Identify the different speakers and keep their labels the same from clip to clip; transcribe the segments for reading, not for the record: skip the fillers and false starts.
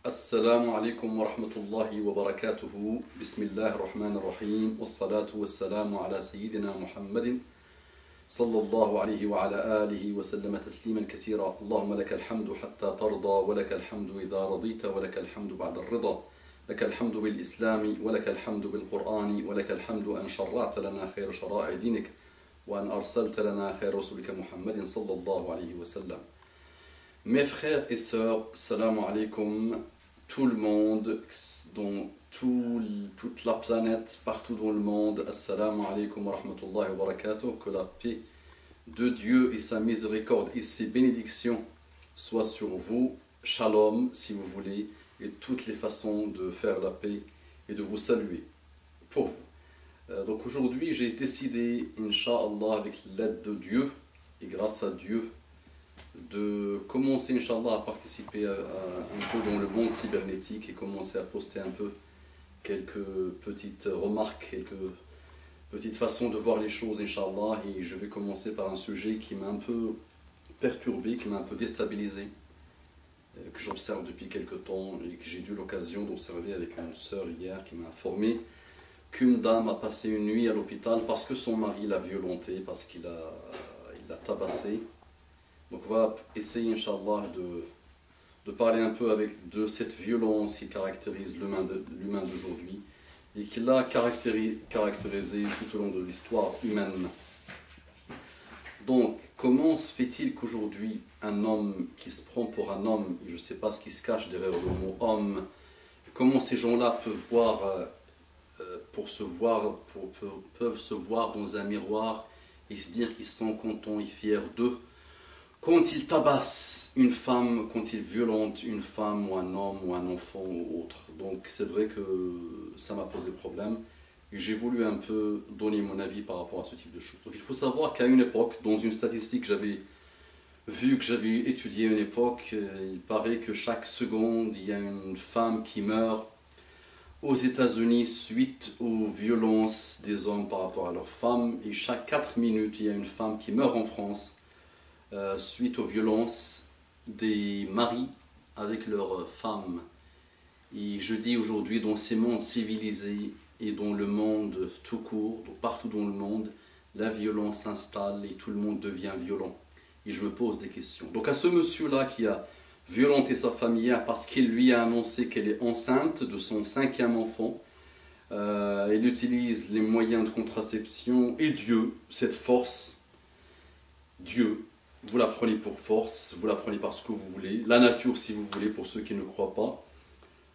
Speaker 1: السلام عليكم ورحمة الله وبركاته بسم الله الرحمن الرحيم والصلاة والسلام على سيدنا محمد صلى الله عليه وعلى آله وسلم تسليما كثيرا اللهم لك الحمد حتى ترضى ولك الحمد إذا رضيت ولك الحمد بعد الرضا لك الحمد بالإسلام ولك الحمد بالقرآن ولك الحمد أن شرعت لنا خير شرائع دينك وأن أرسلت لنا خير رسولك محمد صلى الله عليه وسلم. Mes frères et sœurs, salam alaikum, tout le monde, dans toute la planète, partout dans le monde, assalamu alaikum wa rahmatullahi wa barakatuh, que la paix de Dieu et sa miséricorde et ses bénédictions soient sur vous, shalom si vous voulez, et toutes les façons de faire la paix et de vous saluer pour vous. Donc aujourd'hui j'ai décidé, Inch'Allah, avec l'aide de Dieu et grâce à Dieu, de commencer, Inch'Allah, à participer un peu dans le monde cybernétique et commencer à poster un peu quelques petites remarques, quelques petites façons de voir les choses, Inch'Allah. Et je vais commencer par un sujet qui m'a un peu perturbé, qui m'a un peu déstabilisé, que j'observe depuis quelque temps et que j'ai eu l'occasion d'observer avec une sœur hier qui m'a informé qu'une dame a passé une nuit à l'hôpital parce que son mari l'a violentée, parce qu'il l'a tabassée. Donc on va essayer, Inch'Allah, de parler un peu de cette violence qui caractérise l'humain d'aujourd'hui et qui l'a caractérisé tout au long de l'histoire humaine. Donc, comment se fait-il qu'aujourd'hui, un homme qui se prend pour un homme, et je ne sais pas ce qui se cache derrière le mot homme, comment ces gens-là peuvent se voir dans un miroir et se dire qu'ils sont contents et fiers d'eux, quand il tabasse une femme, quand il violente une femme ou un homme ou un enfant ou autre. Donc c'est vrai que ça m'a posé problème et j'ai voulu un peu donner mon avis par rapport à ce type de choses. Donc il faut savoir qu'à une époque, dans une statistique que j'avais étudiée à une époque, il paraît que chaque seconde il y a une femme qui meurt aux États-Unis suite aux violences des hommes par rapport à leurs femmes, et chaque 4 minutes il y a une femme qui meurt en France suite aux violences des maris avec leurs femmes. Et je dis aujourd'hui, dans ces mondes civilisés et dans le monde tout court, partout dans le monde, la violence s'installe et tout le monde devient violent. Et je me pose des questions. Donc à ce monsieur-là qui a violenté sa femme hier parce qu'il lui a annoncé qu'elle est enceinte de son 5e enfant, il utilise les moyens de contraception et Dieu, cette force, Dieu, vous la prenez pour force, vous la prenez parce que vous voulez, la nature si vous voulez, pour ceux qui ne croient pas,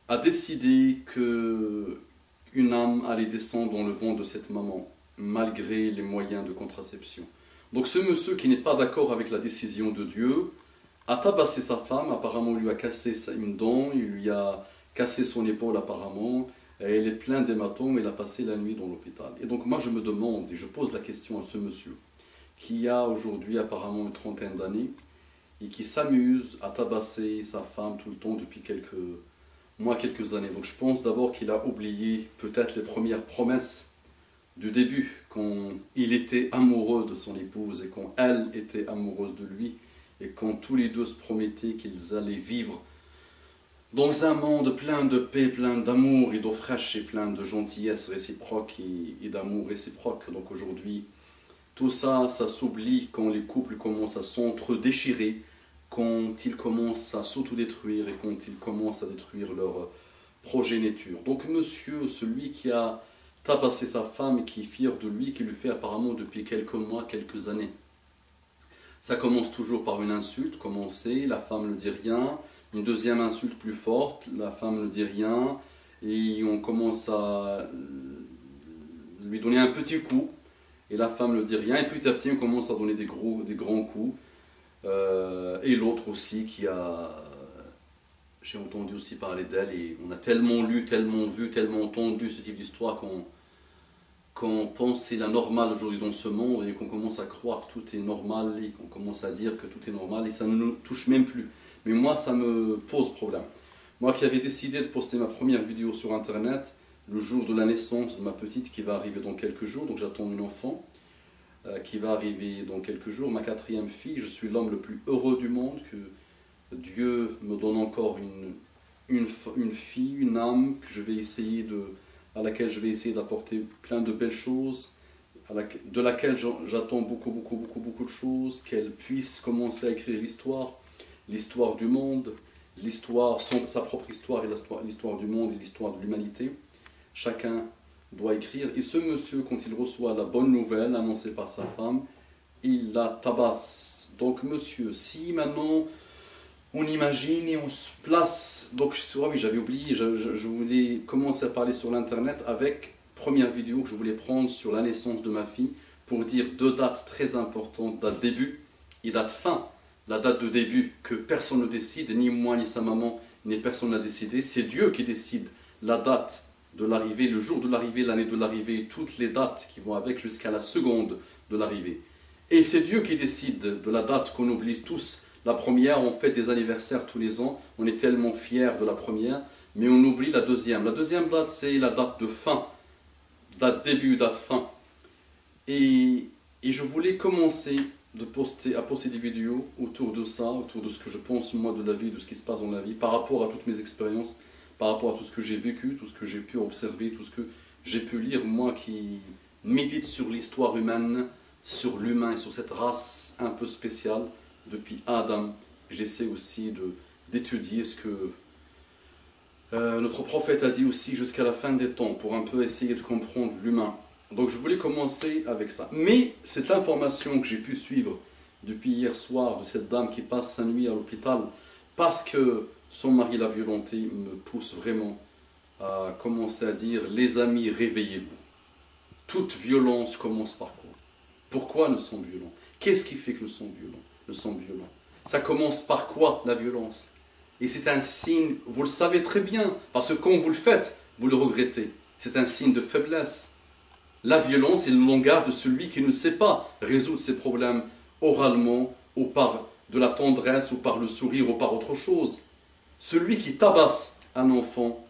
Speaker 1: a décidé qu'une âme allait descendre dans le ventre de cette maman, malgré les moyens de contraception. Donc ce monsieur qui n'est pas d'accord avec la décision de Dieu, a tabassé sa femme, apparemment il lui a cassé une dent, il lui a cassé son épaule apparemment, et elle est pleine d'hématomes, il a passé la nuit dans l'hôpital. Et donc moi je me demande, et je pose la question à ce monsieur, qui a aujourd'hui apparemment une trentaine d'années et qui s'amuse à tabasser sa femme tout le temps depuis quelques années. Donc je pense d'abord qu'il a oublié peut-être les premières promesses du début, quand il était amoureux de son épouse et quand elle était amoureuse de lui, et quand tous les deux se promettaient qu'ils allaient vivre dans un monde plein de paix, plein d'amour et d'eau fraîche et plein de gentillesse réciproque et d'amour réciproque. Donc aujourd'hui, tout ça, ça s'oublie quand les couples commencent à s'entre-déchirer, quand ils commencent à s'autodétruire et quand ils commencent à détruire leur progéniture. Donc monsieur, celui qui a tabassé sa femme et qui est fier de lui, qui le fait apparemment depuis quelques mois, quelques années. Ça commence toujours par une insulte, la femme ne dit rien, une deuxième insulte plus forte, la femme ne dit rien, et on commence à lui donner un petit coup, et la femme ne dit rien, et petit à petit on commence à donner des grands coups, et l'autre aussi qui a, j'ai entendu aussi parler d'elle, et on a tellement lu, tellement vu, tellement entendu ce type d'histoire qu'on pense c'est la normale aujourd'hui dans ce monde, et qu'on commence à croire que tout est normal, et qu'on commence à dire que tout est normal, et ça ne nous touche même plus. Mais moi ça me pose problème. Moi qui avais décidé de poster ma première vidéo sur internet, le jour de la naissance de ma petite qui va arriver dans quelques jours, donc j'attends une enfant qui va arriver dans quelques jours, ma 4e fille, je suis l'homme le plus heureux du monde, que Dieu me donne encore une fille, une âme que je vais essayer à laquelle je vais essayer d'apporter plein de belles choses, de laquelle j'attends beaucoup de choses, qu'elle puisse commencer à écrire l'histoire du monde, sa propre histoire et l'histoire du monde et l'histoire de l'humanité. Chacun doit écrire. Et ce monsieur, quand il reçoit la bonne nouvelle annoncée par sa femme, il la tabasse. Donc monsieur, si maintenant on imagine et on se place... Donc oui, j'avais oublié, je voulais commencer à parler sur l'internet avec première vidéo que je voulais prendre sur la naissance de ma fille pour dire deux dates très importantes, date début et date fin. La date de début que personne ne décide, ni moi ni sa maman, ni personne n'a décidé, c'est Dieu qui décide la date de l'arrivée, le jour de l'arrivée, l'année de l'arrivée, toutes les dates qui vont avec jusqu'à la seconde de l'arrivée. Et c'est Dieu qui décide de la date qu'on oublie tous. La première, on fait des anniversaires tous les ans, on est tellement fiers de la première, mais on oublie la deuxième. La deuxième date, c'est la date de fin, date début, date fin. Et je voulais commencer à poster des vidéos autour de ça, autour de ce que je pense moi de la vie, de ce qui se passe dans la vie, par rapport à toutes mes expériences, par rapport à tout ce que j'ai vécu, tout ce que j'ai pu observer, tout ce que j'ai pu lire, moi qui médite sur l'histoire humaine, sur l'humain et sur cette race un peu spéciale, depuis Adam. J'essaie aussi d'étudier ce que notre prophète a dit aussi jusqu'à la fin des temps, pour un peu essayer de comprendre l'humain. Donc je voulais commencer avec ça. Mais cette information que j'ai pu suivre depuis hier soir de cette dame qui passe sa nuit à l'hôpital parce que son mari l'a violentée me pousse vraiment à commencer à dire « Les amis, réveillez-vous ». Toute violence commence par quoi? Pourquoi nous sommes violents? Qu'est-ce qui fait que nous sommes violents? Ça commence par quoi la violence? Et c'est un signe, vous le savez très bien, parce que quand vous le faites, vous le regrettez. C'est un signe de faiblesse. La violence est le langage de celui qui ne sait pas résoudre ses problèmes oralement, ou par de la tendresse, ou par le sourire, ou par autre chose. Celui qui tabasse un enfant,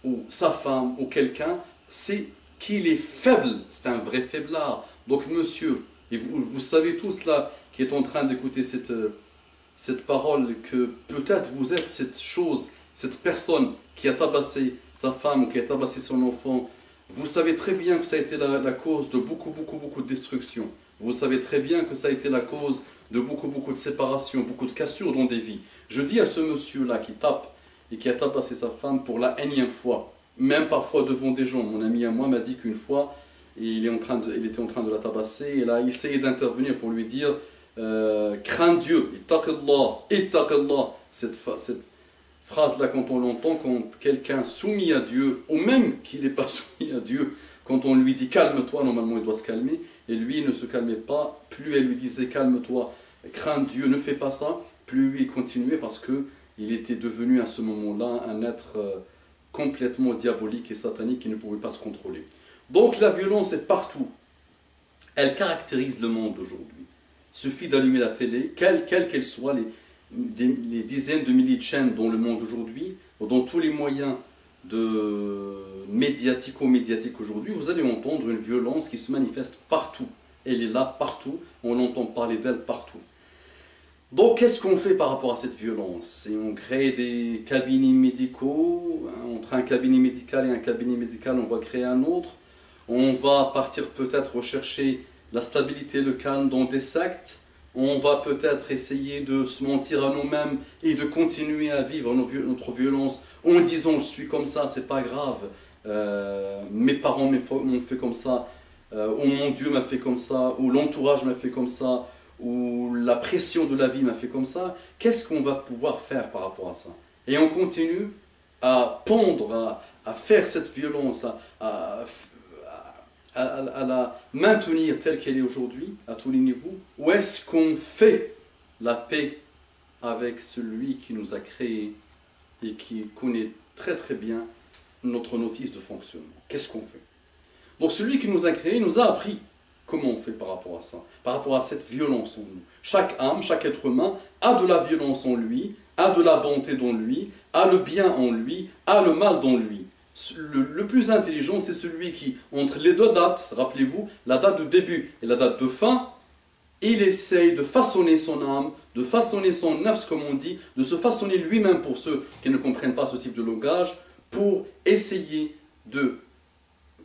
Speaker 1: ou sa femme, ou quelqu'un, c'est qu'il est faible, c'est un vrai faiblard. Donc monsieur, et vous savez tous là, qui est en train d'écouter cette parole, que peut-être vous êtes cette chose, cette personne qui a tabassé sa femme, ou qui a tabassé son enfant. Vous savez très bien que ça a été la cause de beaucoup de destruction. Vous savez très bien que ça a été la cause de beaucoup de séparation, beaucoup de cassures dans des vies. Je dis à ce monsieur-là qui tape et qui a tabassé sa femme pour la énième fois, même parfois devant des gens. Mon ami à moi m'a dit qu'une fois, il était en train de la tabasser, et là il essayait d'intervenir pour lui dire crains Dieu, ittaqallah. Cette phrase-là, quand on l'entend, quand quelqu'un soumis à Dieu, ou même qu'il n'est pas soumis à Dieu, quand on lui dit calme-toi, normalement il doit se calmer, et lui il ne se calmait pas, plus elle lui disait calme-toi, crains Dieu, ne fais pas ça, plus lui il continuait parce qu'il était devenu à ce moment-là un être complètement diabolique et satanique qui ne pouvait pas se contrôler. Donc la violence est partout, elle caractérise le monde d'aujourd'hui. Il suffit d'allumer la télé, quelle qu'elle soit, les dizaines de milliers de chaînes dans le monde aujourd'hui, dans tous les moyens médiatiques aujourd'hui, vous allez entendre une violence qui se manifeste partout. Elle est là partout, on entend parler d'elle partout. Donc qu'est-ce qu'on fait par rapport à cette violence? Et on crée des cabinets médicaux, entre un cabinet médical et un cabinet médical, on va créer un autre. On va partir peut-être rechercher la stabilité, le calme dans des sectes. On va peut-être essayer de se mentir à nous-mêmes et de continuer à vivre notre violence en disant je suis comme ça, c'est pas grave, mes parents m'ont fait comme ça, ou mon Dieu m'a fait comme ça, ou l'entourage m'a fait comme ça, ou la pression de la vie m'a fait comme ça. Qu'est-ce qu'on va pouvoir faire par rapport à ça? Et on continue à pondre, à faire cette violence, à la maintenir telle qu'elle est aujourd'hui, à tous les niveaux, ou est-ce qu'on fait la paix avec celui qui nous a créés et qui connaît très bien notre notice de fonctionnement? Qu'est-ce qu'on fait? Donc celui qui nous a créés nous a appris comment on fait par rapport à ça, par rapport à cette violence en nous. Chaque âme, chaque être humain a de la violence en lui, a de la bonté dans lui, a le bien en lui, a le mal dans lui. Le plus intelligent, c'est celui qui, entre les deux dates, rappelez-vous, la date de début et la date de fin, il essaye de façonner son âme, de façonner son nafs, comme on dit, de se façonner lui-même, pour ceux qui ne comprennent pas ce type de langage, pour essayer de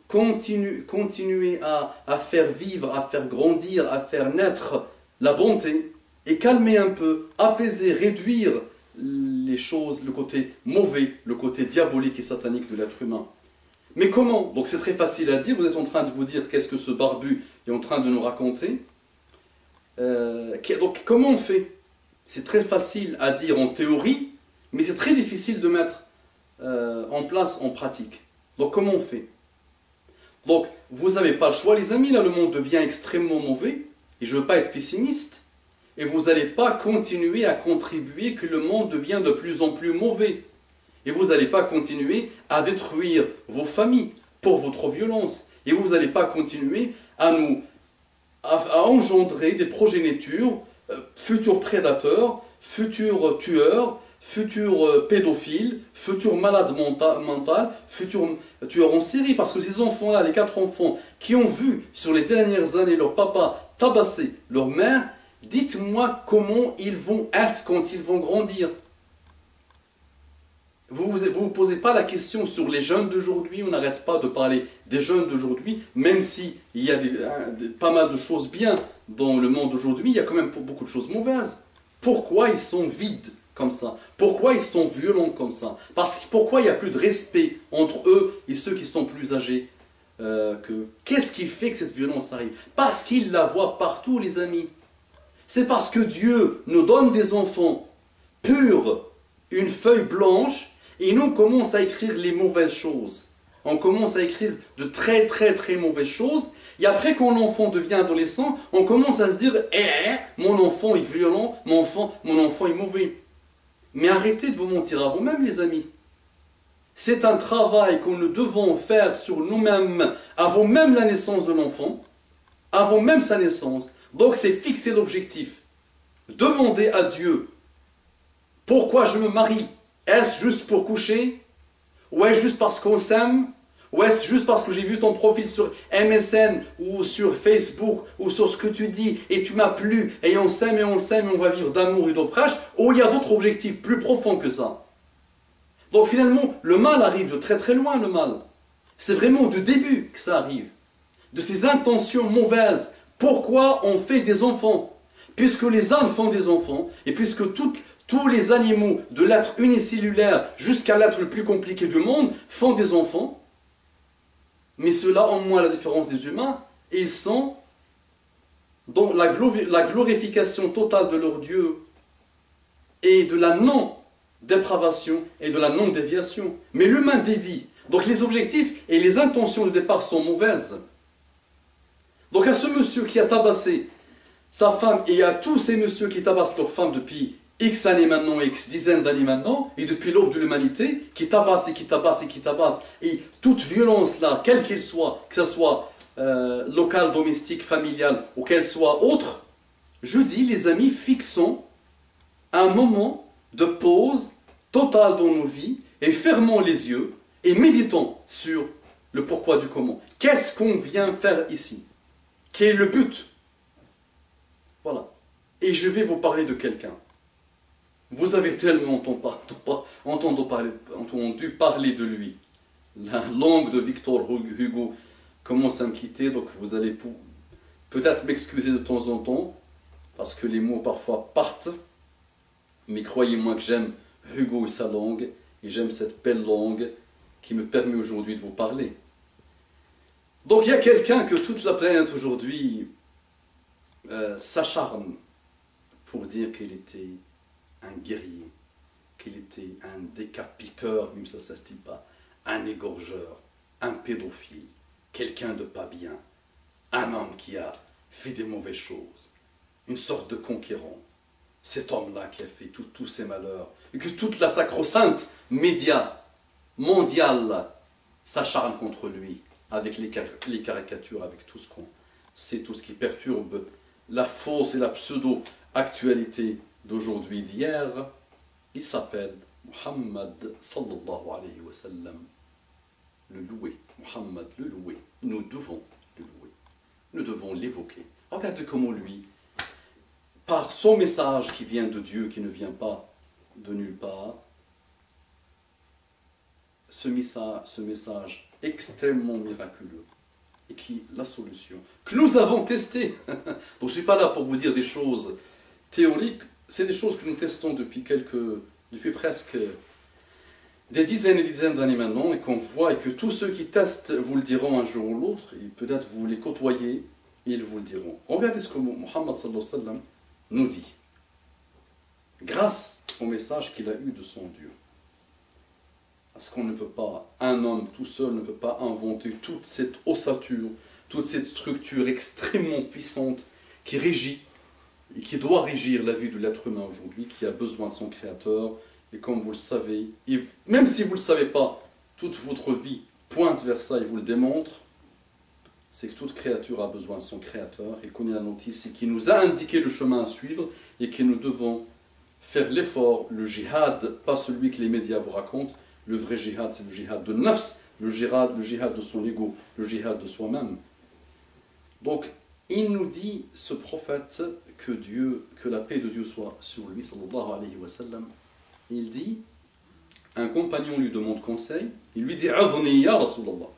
Speaker 1: continuer à faire vivre, à faire grandir, à faire naître la bonté, et calmer un peu, apaiser, réduire les choses, le côté mauvais, le côté diabolique et satanique de l'être humain. Mais comment? Donc c'est très facile à dire, vous êtes en train de vous dire qu'est-ce que ce barbu est en train de nous raconter. Donc comment on fait? C'est très facile à dire en théorie, mais c'est très difficile de mettre en place en pratique. Donc comment on fait? Donc vous n'avez pas le choix les amis, là le monde devient extrêmement mauvais, et je ne veux pas être pessimiste, et vous n'allez pas continuer à contribuer que le monde devient de plus en plus mauvais. Et vous n'allez pas continuer à détruire vos familles pour votre violence. Et vous n'allez pas continuer à engendrer des progénitures, futurs prédateurs, futurs tueurs, futurs pédophiles, futurs malades mentales, futurs tueurs en série. Parce que ces enfants-là, les 4 enfants qui ont vu sur les dernières années leur papa tabasser leur mère, dites-moi comment ils vont être quand ils vont grandir. Vous ne vous posez pas la question sur les jeunes d'aujourd'hui, on n'arrête pas de parler des jeunes d'aujourd'hui, même s'il y a pas mal de choses bien dans le monde d'aujourd'hui, il y a quand même beaucoup de choses mauvaises. Pourquoi ils sont vides comme ça? Pourquoi ils sont violents comme ça? Pourquoi il n'y a plus de respect entre eux et ceux qui sont plus âgés Qu'est-ce qui fait que cette violence arrive? Parce qu'ils la voient partout les amis. C'est parce que Dieu nous donne des enfants purs, une feuille blanche, et nous on commence à écrire les mauvaises choses. On commence à écrire de très très très mauvaises choses, et après quand l'enfant devient adolescent, on commence à se dire « mon enfant est violent, mon enfant est mauvais ». Mais arrêtez de vous mentir à vous-même les amis. C'est un travail que nous devons faire sur nous-mêmes avant même la naissance de l'enfant, avant même sa naissance. Donc c'est fixer l'objectif. Demandez à Dieu, pourquoi je me marie? Est-ce juste pour coucher? Ou est-ce juste parce qu'on s'aime? Ou est-ce juste parce que j'ai vu ton profil sur MSN ou sur Facebook ou sur ce que tu dis et tu m'as plu et on s'aime et on va vivre d'amour et d'offrage? Ou il y a d'autres objectifs plus profonds que ça? Donc finalement, le mal arrive de très très loin, le mal. C'est vraiment du début que ça arrive. De ces intentions mauvaises. Pourquoi on fait des enfants? Puisque les ânes font des enfants, et puisque tous les animaux, de l'être unicellulaire jusqu'à l'être le plus compliqué du monde, font des enfants, mais ceux-là ont moins la différence des humains, et ils sont dans la glorification totale de leur Dieu, et de la non-dépravation, et de la non-déviation. Mais l'humain dévie. Donc les objectifs et les intentions de départ sont mauvaises. Donc à ce monsieur qui a tabassé sa femme, et à tous ces messieurs qui tabassent leur femme depuis X années maintenant, X dizaines d'années maintenant, et depuis l'aube de l'humanité, qui tabassent et qui tabassent et qui tabassent, et toute violence là, quelle qu'elle soit, que ce soit locale, domestique, familiale, ou qu'elle soit autre, je dis les amis, fixons un moment de pause totale dans nos vies, et fermons les yeux, et méditons sur le pourquoi du comment. Qu'est-ce qu'on vient faire ici? Quel est le but? Voilà. Et je vais vous parler de quelqu'un. Vous avez tellement entendu parler de lui. La langue de Victor Hugo commence à me quitter, donc vous allez peut-être m'excuser de temps en temps, parce que les mots parfois partent, mais croyez-moi que j'aime Hugo et sa langue, et j'aime cette belle langue qui me permet aujourd'hui de vous parler. Donc il y a quelqu'un que toute la planète aujourd'hui s'acharne pour dire qu'il était un guerrier, qu'il était un décapiteur, même ça se dit pas, un égorgeur, un pédophile, quelqu'un de pas bien, un homme qui a fait des mauvaises choses, une sorte de conquérant. Cet homme-là qui a fait tous ces malheurs, et que toute la sacro-sainte média mondiale s'acharne contre lui, avec les caricatures, avec tout ce qu'on sait, tout ce qui perturbe la fausse et la pseudo-actualité d'aujourd'hui, d'hier. Il s'appelle Muhammad sallallahu alayhi wa sallam, le louer, Muhammad le louer. Nous devons le louer, nous devons l'évoquer. Regardez comment lui, par son message qui vient de Dieu, qui ne vient pas de nulle part, ce message extrêmement miraculeux, et qui est la solution, que nous avons testé. Donc je ne suis pas là pour vous dire des choses théoriques, c'est des choses que nous testons depuis presque des dizaines et des dizaines d'années maintenant, et qu'on voit, et que tous ceux qui testent vous le diront un jour ou l'autre, et peut-être vous les côtoyez, ils vous le diront. Regardez ce que Muhammad sallallahu alayhi wa sallam nous dit, grâce au message qu'il a eu de son Dieu. Parce qu'on ne peut pas, un homme tout seul ne peut pas inventer toute cette ossature, toute cette structure extrêmement puissante qui régit et qui doit régir la vie de l'être humain aujourd'hui, qui a besoin de son Créateur. Et comme vous le savez, même si vous ne le savez pas, toute votre vie pointe vers ça et vous le démontre, c'est que toute créature a besoin de son Créateur et qu'on ait la notice et qui nous a indiqué le chemin à suivre et que nous devons faire l'effort, le jihad, pas celui que les médias vous racontent. Le vrai jihad, c'est le jihad de nafs, le jihad de son ego, le jihad de soi-même. Donc, il nous dit, ce prophète, que la paix de Dieu soit sur lui, sallallahu alayhi wa sallam. Il dit, un compagnon lui demande conseil, il lui dit, Azni ya Rasulallah,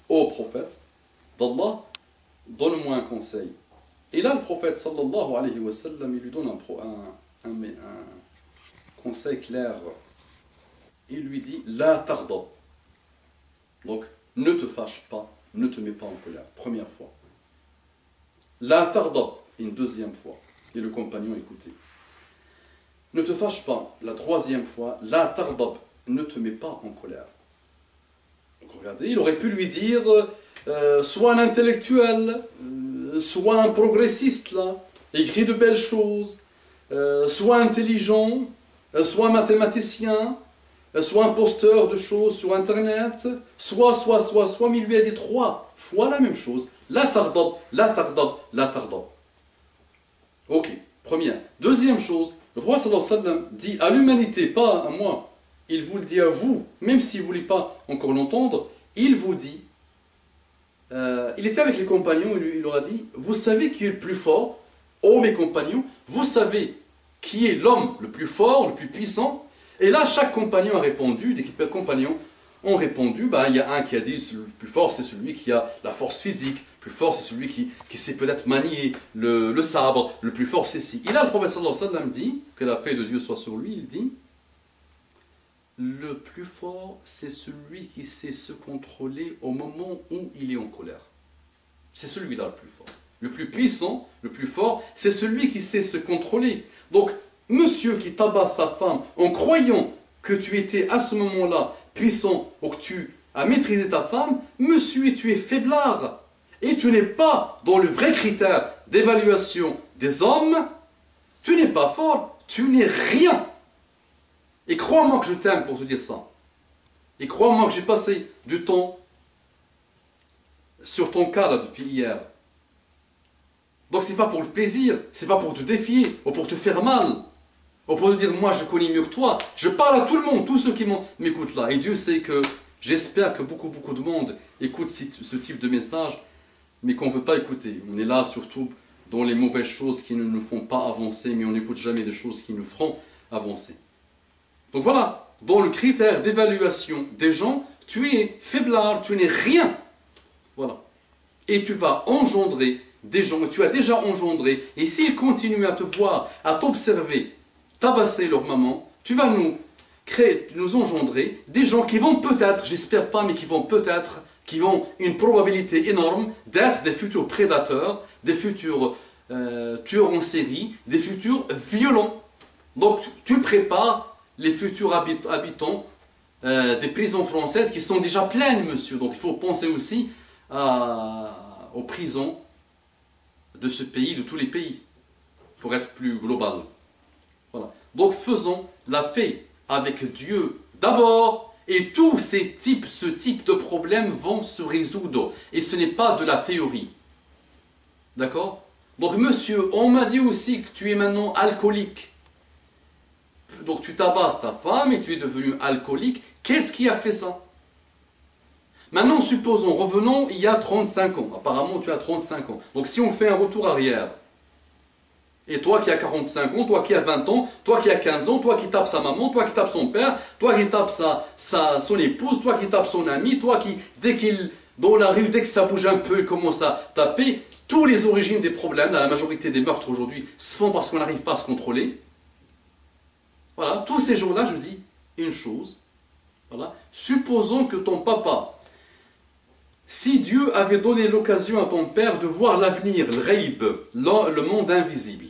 Speaker 1: ô prophète d'Allah, donne-moi un conseil. Et là, le prophète, sallallahu alayhi wa sallam, il lui donne un conseil clair. Il lui dit, la tarda. Donc, ne te fâche pas, ne te mets pas en colère. Première fois. La tarda, une deuxième fois. Et le compagnon écoutait. Ne te fâche pas, la troisième fois. La tarda, ne te mets pas en colère. Donc, regardez, il aurait pu lui dire, sois un intellectuel, sois un progressiste, là, écris de belles choses, sois intelligent, sois mathématicien, soit un posteur de choses sur Internet, soit, mais il lui a dit 3 fois la même chose. La tardab, la tardab, la tardab. Ok, première. Deuxième chose, le prophète sallallahu alayhi wa sallam dit à l'humanité, pas à moi, il vous le dit à vous, même si vous ne voulez pas encore l'entendre, il vous dit, il était avec les compagnons, il leur a dit, vous savez qui est le plus fort, ô mes compagnons, vous savez qui est l'homme le plus fort, le plus puissant. Et là, chaque compagnon a répondu, des compagnons ont répondu, il y a un qui a dit le plus fort, c'est celui qui a la force physique, le plus fort, c'est celui qui sait peut-être manier le sabre, le plus fort, c'est ci. Et là, le prophète sallallahu alayhi wa sallam dit, que la paix de Dieu soit sur lui, il dit, le plus fort, c'est celui qui sait se contrôler au moment où il est en colère. C'est celui-là le plus fort. Le plus puissant, le plus fort, c'est celui qui sait se contrôler. Donc, monsieur qui tabasse sa femme en croyant que tu étais à ce moment-là puissant ou que tu as maîtrisé ta femme, monsieur, tu es faiblard. Et tu n'es pas dans le vrai critère d'évaluation des hommes, tu n'es pas fort, tu n'es rien. Et crois-moi que je t'aime pour te dire ça. Et crois-moi que j'ai passé du temps sur ton cas là depuis hier. Donc c'est pas pour le plaisir, c'est pas pour te défier ou pour te faire mal. Ou pour te dire, moi je connais mieux que toi. Je parle à tout le monde, tous ceux qui m'écoutent là. Et Dieu sait que j'espère que beaucoup de monde écoute ce type de message, mais qu'on ne veut pas écouter. On est là surtout dans les mauvaises choses qui ne nous font pas avancer, mais on n'écoute jamais les choses qui nous feront avancer. Donc voilà, dans le critère d'évaluation des gens, tu es faiblard, tu n'es rien. Voilà. Et tu vas engendrer des gens, tu as déjà engendré, et s'ils continuent à te voir, à t'observer, tabasser leur maman, tu vas nous engendrer des gens qui vont peut-être, j'espère pas, mais qui ont une probabilité énorme d'être des futurs prédateurs, des futurs tueurs en série, des futurs violents. Donc tu prépares les futurs habitants des prisons françaises qui sont déjà pleines, monsieur. Donc il faut penser aussi aux prisons de ce pays, de tous les pays, pour être plus global. Voilà. Donc faisons la paix avec Dieu d'abord, et tous ce type de problèmes vont se résoudre. Et ce n'est pas de la théorie. D'accord? Donc monsieur, on m'a dit aussi que tu es maintenant alcoolique. Donc tu tabasses ta femme et tu es devenu alcoolique. Qu'est-ce qui a fait ça? Maintenant, supposons, revenons il y a 35 ans. Apparemment, tu as 35 ans. Donc si on fait un retour arrière, Et toi qui as 45 ans, toi qui as 20 ans, toi qui as 15 ans, toi qui tapes sa maman, toi qui tapes son père, toi qui tapes son épouse, toi qui tapes son ami, toi qui, dans la rue, dès que ça bouge un peu, il commence à taper. Toutes les origines des problèmes, la majorité des meurtres aujourd'hui, se font parce qu'on n'arrive pas à se contrôler. Voilà, tous ces jours-là, je dis une chose. Voilà. Supposons que ton papa, si Dieu avait donné l'occasion à ton père de voir l'avenir, le ghaib, le monde invisible,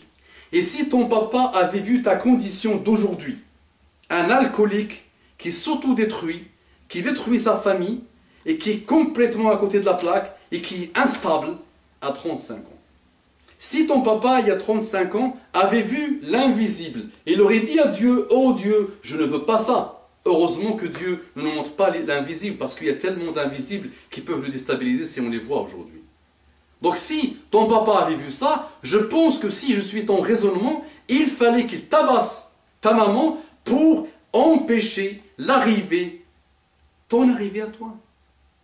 Speaker 1: et si ton papa avait vu ta condition d'aujourd'hui, un alcoolique qui s'autodétruit, qui détruit sa famille, et qui est complètement à côté de la plaque, et qui est instable à 35 ans. Si ton papa, il y a 35 ans, avait vu l'invisible, il aurait dit à Dieu, « Oh Dieu, je ne veux pas ça ». Heureusement que Dieu ne nous montre pas l'invisible, parce qu'il y a tellement d'invisibles qui peuvent le déstabiliser si on les voit aujourd'hui. Donc si ton papa avait vu ça, je pense que si je suis ton raisonnement, il fallait qu'il tabasse ta maman pour empêcher ton arrivée à toi.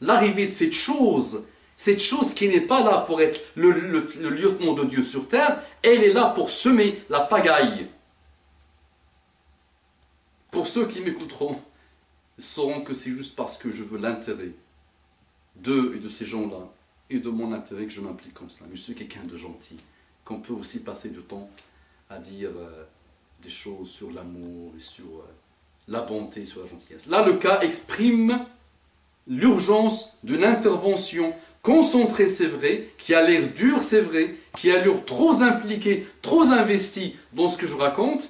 Speaker 1: L'arrivée de cette chose qui n'est pas là pour être le lieutenant de Dieu sur terre, elle est là pour semer la pagaille. Pour ceux qui m'écouteront, ils sauront que c'est juste parce que je veux l'intérêt d'eux et de ces gens-là, et de mon intérêt que je m'implique comme ça. Mais je suis quelqu'un de gentil, qu'on peut aussi passer du temps à dire des choses sur l'amour, sur la bonté, sur la gentillesse. Là, le cas exprime l'urgence d'une intervention concentrée, c'est vrai, qui a l'air dure, c'est vrai, qui a l'air trop impliquée, trop investie dans ce que je raconte,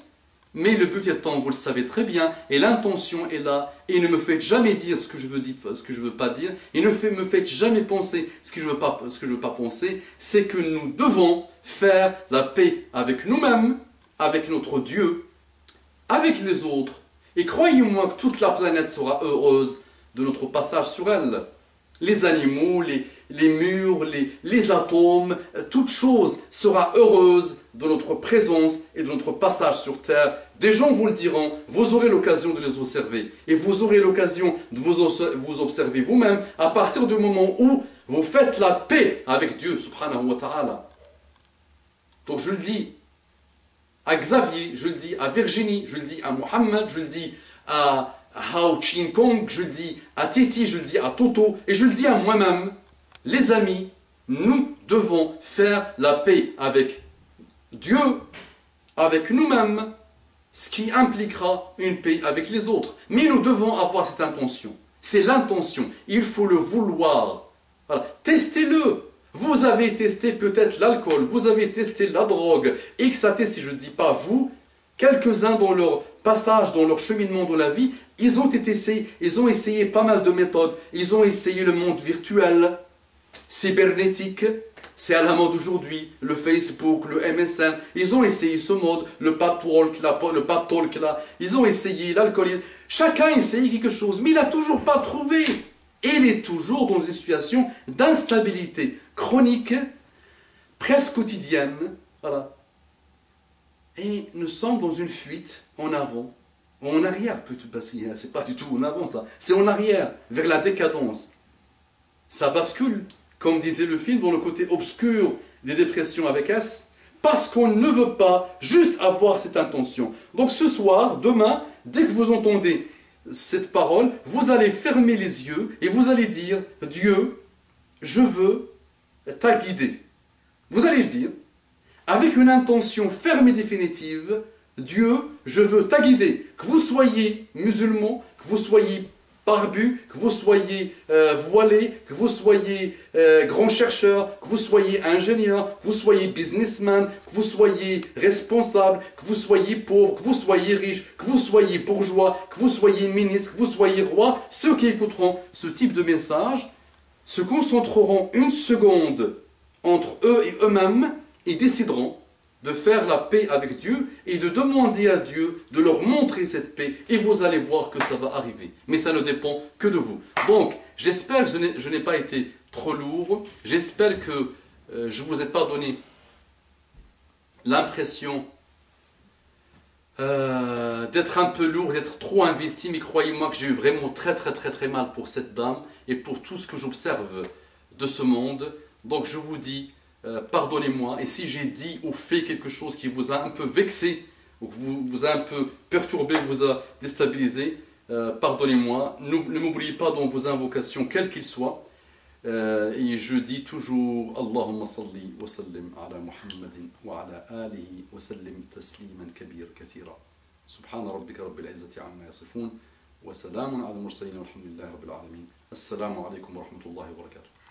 Speaker 1: mais le but étant, vous le savez très bien, et l'intention est là, et ne me faites jamais dire ce que je veux pas dire, et ne me faites jamais penser ce que je veux pas penser, c'est que nous devons faire la paix avec nous-mêmes, avec notre Dieu, avec les autres, et croyez-moi que toute la planète sera heureuse de notre passage sur elle. Les animaux, les murs, les atomes, toute chose sera heureuse de notre présence et de notre passage sur terre. Des gens vous le diront, vous aurez l'occasion de les observer. Et vous aurez l'occasion de vous observer vous-même à partir du moment où vous faites la paix avec Dieu, subhanahu wa ta'ala. Donc je le dis à Xavier, je le dis à Virginie, je le dis à Mohamed, je le dis à Hao Chin Kong, je le dis à Titi, je le dis à Toto, et je le dis à moi-même. Les amis, nous devons faire la paix avec Dieu, avec nous-mêmes, ce qui impliquera une paix avec les autres. Mais nous devons avoir cette intention. C'est l'intention. Il faut le vouloir. Voilà. Testez-le. Vous avez testé peut-être l'alcool, vous avez testé la drogue, X a testé, je ne dis pas vous, quelques-uns dans leur passage, dans leur cheminement de la vie, ils ont essayé pas mal de méthodes. Ils ont essayé le monde virtuel, cybernétique, c'est à la mode aujourd'hui, le Facebook, le MSN. Ils ont essayé ce mode, le pap-talk là. Ils ont essayé l'alcool. Chacun a essayé quelque chose, mais il n'a toujours pas trouvé. Et il est toujours dans une situation d'instabilité chronique, presque quotidienne. Voilà. Et nous sommes dans une fuite en avant, ou en arrière, c'est pas du tout en avant ça, c'est en arrière, vers la décadence. Ça bascule, comme disait le film, dans le côté obscur des dépressions avec S, parce qu'on ne veut pas juste avoir cette intention. Donc ce soir, demain, dès que vous entendez cette parole, vous allez fermer les yeux et vous allez dire, Dieu, je veux t'a guider. Vous allez le dire, avec une intention ferme et définitive, Dieu, je veux t'a guider. Que vous soyez musulman, que vous soyez barbu, que vous soyez voilé, que vous soyez grand chercheur, que vous soyez ingénieur, que vous soyez businessman, que vous soyez responsable, que vous soyez pauvre, que vous soyez riche, que vous soyez bourgeois, que vous soyez ministre, que vous soyez roi, ceux qui écouteront ce type de message se concentreront une seconde entre eux et eux-mêmes et décideront de faire la paix avec Dieu et de demander à Dieu de leur montrer cette paix et vous allez voir que ça va arriver. Mais ça ne dépend que de vous. Donc, j'espère que je n'ai pas été trop lourd. J'espère que je ne vous ai pas donné l'impression d'être un peu lourd, d'être trop investi. Mais croyez-moi que j'ai eu vraiment très mal pour cette dame et pour tout ce que j'observe de ce monde. Donc je vous dis, pardonnez-moi. Et si j'ai dit ou fait quelque chose qui vous a un peu vexé, ou vous a un peu perturbé, vous a déstabilisé, pardonnez-moi. Ne m'oubliez pas dans vos invocations, quelles qu'ils soient. Et je dis toujours Allahumma salli wa sallim ala Muhammadin wa ala alihi wa sallim tasliman kabir kathira. Subhana rabbika rabbil izzati amma yasifun wa salamun ala al-mursalin walhamdulillahi rabbil alamin. Assalamu alaikum wa rahmatullahi wa barakatuh.